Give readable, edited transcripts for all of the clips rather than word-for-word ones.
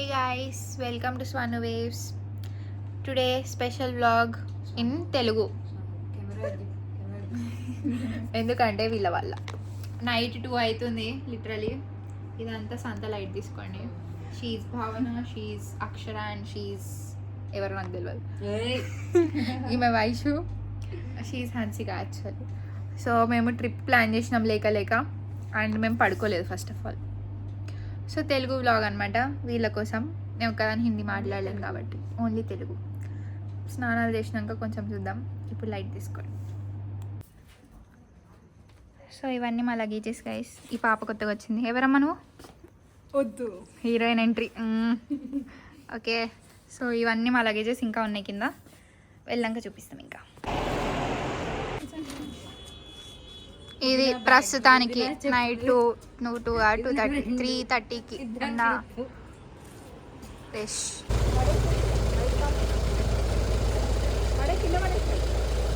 guys, welcome to Swanu Waves. Today special vlog in Telugu. ఎందుకంటే వీళ్ళ వల్ల night 2 అవుతుంది లిటరలీ. ఇదంతా సంత లైట్ తీసుకోండి. షీఈ్ భావన, షీఈ్ అక్షర అండ్ షీఈ్ ఎవరు నాకు తెలియదు. ఈమె Vaishu, she Hansika actually. So మేము ట్రిప్ ప్లాన్ చేసినాం లేక అండ్ మేము పడుకోలేదు first of all. So Telugu vlog అనమాట వీళ్ళ కోసం. నేను ఒకదాని హిందీ మాట్లాడలేను కాబట్టి ఓన్లీ తెలుగు. స్నానాలు చేసినాక కొంచెం చూద్దాం. ఇప్పుడు లైట్ తీసుకోండి. సో ఇవన్నీ మా లగేజెస్ గైస్. ఈ పాప కొత్తగా వచ్చింది. ఎవరమ్మా నువ్వు? వద్దు, హీరోయిన్ ఎంట్రీ. ఓకే, సో ఇవన్నీ మా లగేజెస్ ఇంకా ఉన్నాయి కింద. వెళ్ళాక చూపిస్తాం. ఇంకా ఇది ప్రస్తుతానికి నైట్ 3:30కి ఉన్న ఫ్రెష్.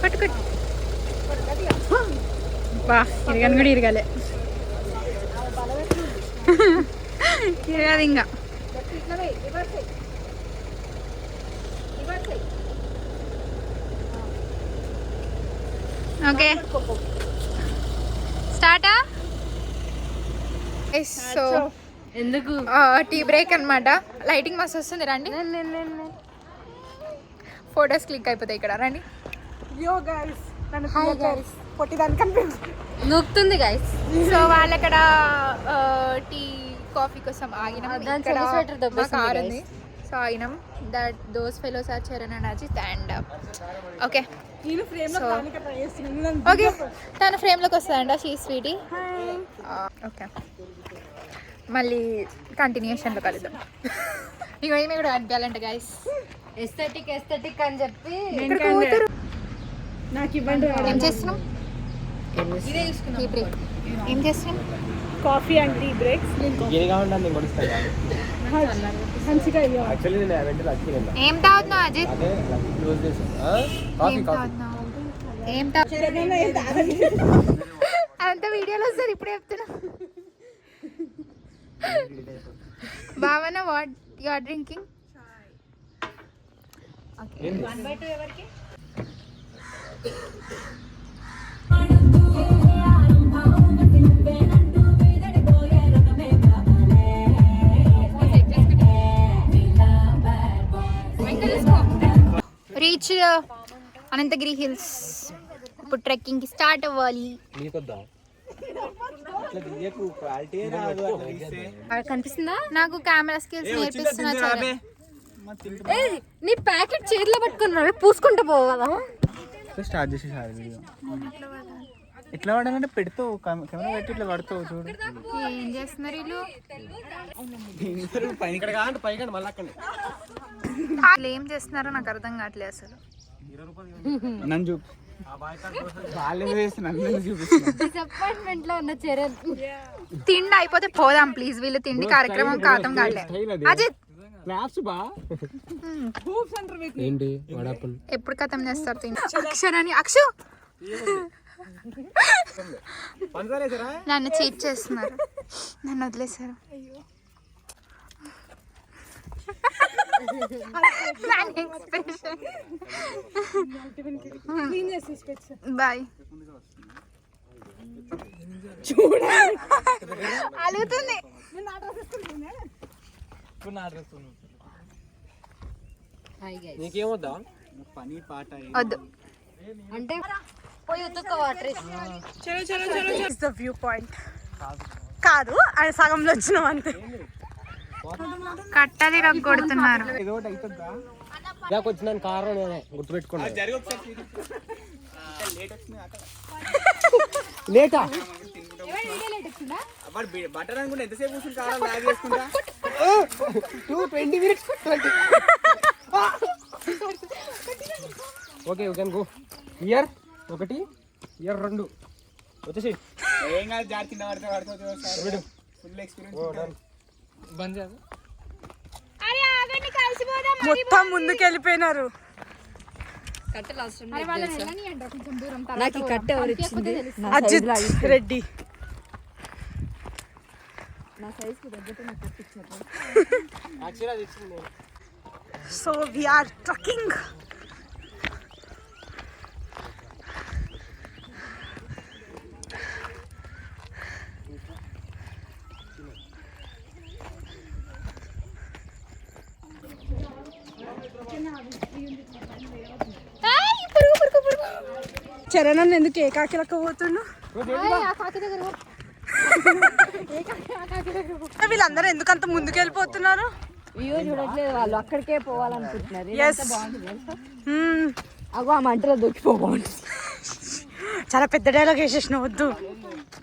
కొట్టు బా ఇరగని కూడా ఇరగాలే. ఇరగదు ఇంకా. ఓకే స్టార్టా. సో ఎందుకు టీ బ్రేక్ అనమాట. లైటింగ్ మస్తు వస్తుంది. రండి, ఫొటోస్ క్లిక్ అయిపోతాయి ఇక్కడ. రండి. నొక్కుతుంది గైస్. సో వాళ్ళు అక్కడ టీ కాఫీ కోసం ఆగినాం. కార్ ఉంది, సో ఆగినాం. Those fellows are Charan and Ajith and okay. Okay, తన ఫ్రేమ్లోకి వస్తుందంట. She Sweety. ఓకే, మళ్ళీ కంటిన్యూషన్లో కలుద్దాం. ఇక ఏమి కూడా అనిపించాలంట గైస్. ఎస్థెటిక్ అని చెప్పి నాకు ఇవ్వండి. ఏం చేస్తున్నాం? Tea break. ఏం చేస్తున్నాం? Coffee and tea breaks. ఏం తాగుతున్నావు అజిత్? ఏం అంత వీడియోలో వస్తారు. ఇప్పుడే చెప్తున్నా. Bhavana, what you are drinking? Okay, 1/2 ఎవరికి? Reach Ananthagiri hills. ఇప్పుడు ట్రెక్కింగ్ కి స్టార్ట్ అవ్వాలి. కనిపిస్తుందా? నాకు కెమెరా స్కిల్స్ నేర్పిస్తున్నా. నీ ప్యాకెట్ చేతిలో పట్టుకున్నా పూసుకుంటూ పోవాలా? స్టార్ట్ చేసేసారు వీడియో. ఎట్లా పడాలంటే పెడతావు, కెమెరా పెట్టి ఇట్లా పడతావు. చూడు ఏం చేస్తున్నారు వీళ్ళు. వాళ్ళు ఏం చేస్తున్నారో నాకు అర్థం కావట్లేదు అసలు. నన్ను చూపు. చూపిస్తున్నా. డిసప్పాయింట్మెంట్ లో ఉన్న చరణ్. తిండి అయిపోతే పోదాం ప్లీజ్. వీళ్ళు తిండి కార్యక్రమం ఖాతం కావట్లేదు. అజిత్ ఎప్పుడు ఖతం చేస్తారు తిండి? అక్షరాన్ని అక్షు నన్ను చీట్ చేస్తున్నారు. నన్ను వదిలేశారు. బాయ్. అలుగుతుంది. నీకేమొద్దా పని పాట వద్దు అంటే పోయి వ్యూ పాయింట్ కాదు, అది సగంలో వచ్చినాం అంతే. కట్టది కొడుతున్నారు. వచ్చిన కారణం గుర్తుపెట్టుకోండి. లేటా బట్టర్ అనుకుంటే ఎంతసేపు కూర్చుని కారణం 20 minutes. Okay, you can go. Year 1, year 2 వచ్చేసి ఏం కాదు. జారి కింద పడుతుంది. Full experience. బంద్ చేయాలి. మొత్తం ముందుకు వెళ్ళిపోయినారు. నాకు కట్ట ఎవరు ఇచ్చింది? Ajith Reddy. So we are trekking. Charan ఎందుకు ఏకాకిలక పోతుండు? వీళ్ళందరూ ఎందుకంత ముందుకు వెళ్ళిపోతున్నారు? వ్యూ చూడట్లేదు వాళ్ళు, అక్కడికే పోవాలనుకుంటున్నారు. Yes. అగో ఆ మంటలో దొరికిపోబాగుంటుంది. చాలా పెద్ద డైలాగ్ వేసేసిన వద్దు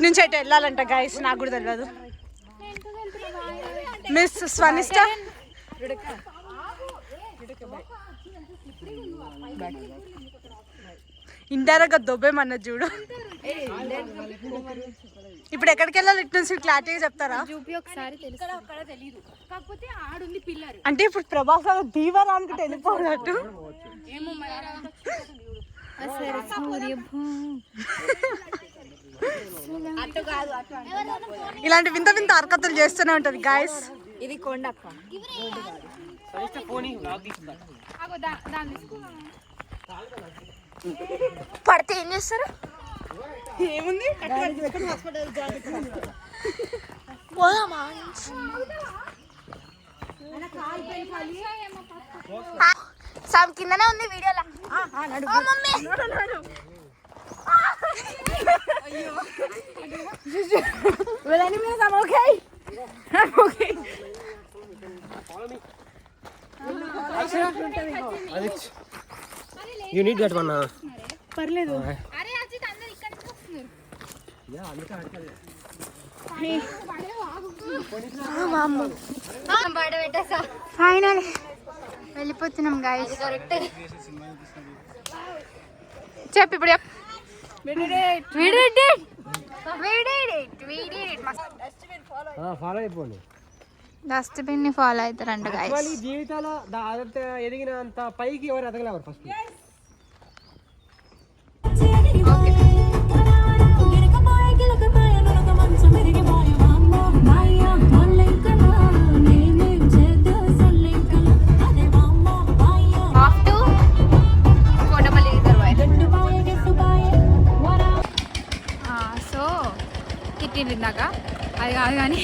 నుంచి అయితే వెళ్ళాలంట గైస్, నాకు కూడా తెలియదు. మిస్ స్వనిష్ట ఇండైరెక్ట్ గా దొబ్బేమన్నది చూడు. ఇప్పుడు ఎక్కడికి వెళ్ళాలి? ఇటు నుంచి క్లారిటీగా చెప్తారా? అంటే ఇప్పుడు ప్రభాస్ దీవారానికి వెళ్ళిపోయినట్టు. ఇలాంటి వింత వింత హరకతులు చేస్తూనే ఉంటది గాయస్. ఇది కొండక్క పడితే ఏం చేస్తారు? ఏముంది సామ్ కిందనే ఉంది వీడియోలో. You need that one. పర్లేదు. ఫైనల్ వెళ్ళిపోతున్నాం గాయస్. చెప్పు ఇప్పుడు ఫాలో అయిపోండి. డస్ట్బిన్ ని ఫాలో అవుతారంట గాయస్. జీవితాలు ఎదిగినంత పైకి ఎవరు ఎదగలేవారు ఫస్ట్. సో తిట్టింది ఇందాక, అది కాదు కానీ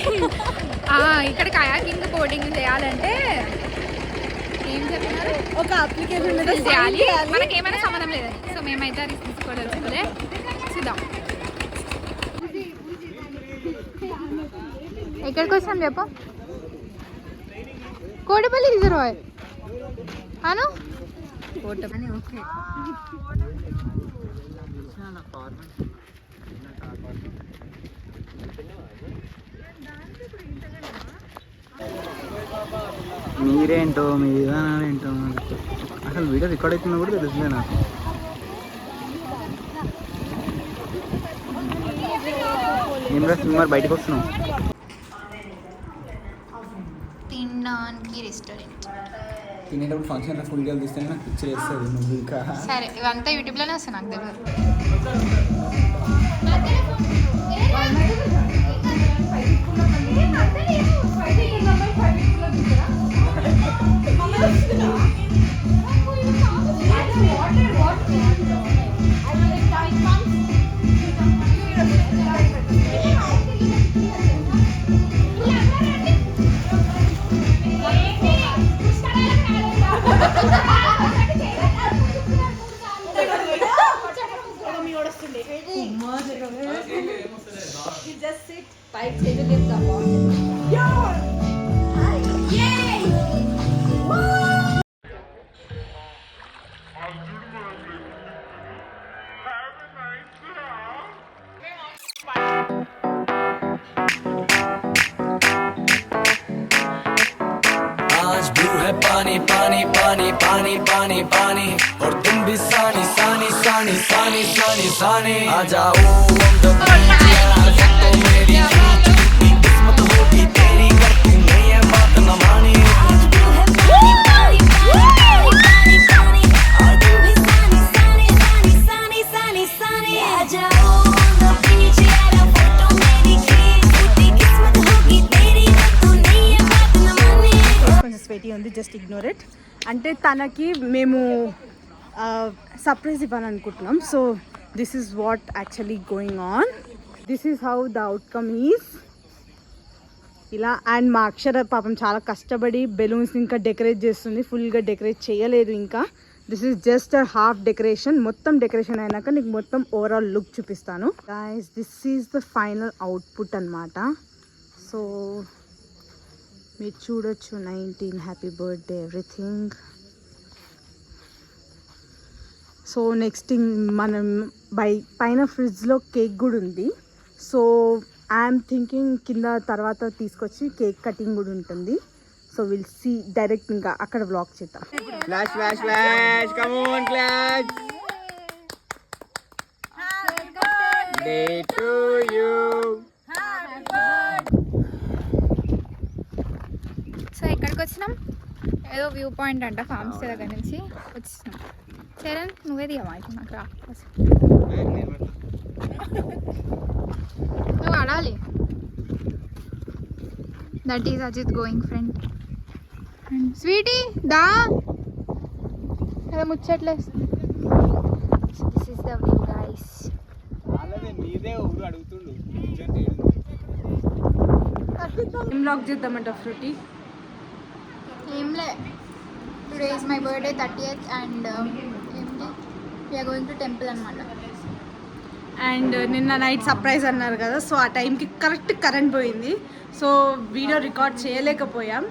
ఇక్కడ కయాకింగ్ బోర్డింగ్ చేయాలంటే ఏం చెప్తున్నారు? ఒక అప్లికేషన్ చేయాలి, మనకి ఏమైనా సంబంధం లేదని. సో మేమైతే అది తీసుకోలే చూద్దాం. ఎక్కడికి వచ్చాం చెప్పు? కోటపల్లి రిజర్వాయర్ అను. కోటపల్లి ఓకే. మీరేంటో మీ విధానాలు ఏంటో అసలు వీడియో రికార్డ్ అవుతుందో కూడా తెలుస్తుంది నాకు. ఏం రాస్తుంది మరి బయటకు వస్తున్నాం తినడానికి రెస్టారెంట్. తినేటప్పుడు ఫంక్షన్ ఫుల్ వీడియోలు తీస్తే నాకు పిక్చర్ వేస్తుంది నువ్వు ఇంకా. సరే ఇవంతా యూట్యూబ్లోనే వస్తాయి నాకు తెలియదు. पानी पानी पानी पानी पानी पानी और तुम भी सानी सानी सानी सानी सानी सानी आ जाओ तो मेरी किस्मत होगी तेरी करती नहीं है बात न मानी आ जाओ జస్ట్ ఇగ్నోర్ ఇట్. అంటే తనకి మేము సర్ప్రైజ్ ఇవ్వాలని అనుకుంటున్నాం. So this is what actually going on. This is how the outcome is. ఇలా. అండ్ మా అక్షర పాపం చాలా కష్టపడి బెలూన్స్ ఇంకా డెకరేట్ చేస్తుంది. ఫుల్గా డెకరేట్ చేయలేదు ఇంకా. This is just half decoration. మొత్తం డెకరేషన్ అయినాక నీకు మొత్తం ఓవరాల్ లుక్ చూపిస్తాను. Guys this is the final output అనమాట. సో మీరు చూడొచ్చు. 19 happy birthday everything. So next మనం పైన ఫ్రిడ్జ్లో కేక్ కూడా ఉంది. సో ఐఎమ్ థింకింగ్ కింద తర్వాత తీసుకొచ్చి కేక్ కటింగ్ కూడా ఉంటుంది. సో విల్ సీ డైరెక్ట్ ఇంకా అక్కడ వ్లాగ్ చేద్దాం. Flash flash flash come on clash. Day to you. So ఎక్కడికి వచ్చినాం? ఏదో వ్యూ పాయింట్ అంట ఫార్మ్ స్టే దగ్గర నుంచి వచ్చినాం. చరణ్ నువ్వే దిగమా అయితే నాకు రా. నువ్వు ఆడాలి. That is Ajith going friend. Sweetie దా అదే ముచ్చట్లే. This is the view guys. నీదే ఊరు అడుగుతుండు. ఏం వ్లాగ్ చేద్దామంట ఫ్రూటీ? ఏంలే, today is my birthday 30th and ఏంటి వీఆర్ గోయింగ్ టు టెంపుల్ అనమాట. అండ్ నిన్న నైట్ సర్ప్రైజ్ అన్నారు కదా. సో ఆ టైంకి కరెక్ట్ కరెంట్ పోయింది. సో వీడియో రికార్డ్ చేయలేకపోయాం.